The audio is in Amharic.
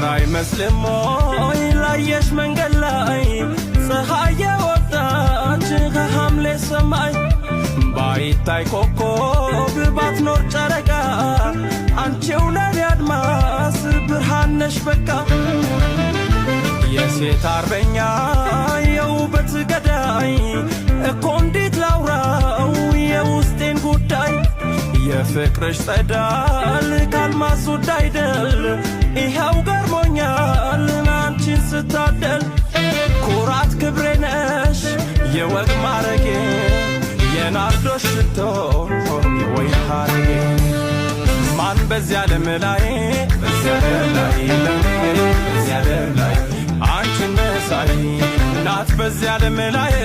አይመስልም ወይ ላየሽ መንገድ ላይ ፀሐይ የወጣች ከሐምሌ ሰማይ ባይታይ ኮከብ ባትኖር ጨረቃ አንቺው ለኔ አድማስ ብርሃን ነሽ በቃ የሴት አርበኛ የውበት ገዳይ እኮ እንዴት ላውራው የውስጤን ጉዳይ የፍቅርሽ ጸዳል ካልማዝ ውድ አይደል ይኸው ገርሞኛል አንቺን ስታደል ኩራት ክብሬ ነሽ የወግ ማረጌ የናርዶስ ሽቶ የወይን ሐረጌ ማን በዚያ ዓለም ላይ በዚያ ዓለም ላይ አንቺን መሳይ ናት በዚያ ዓለም ላይ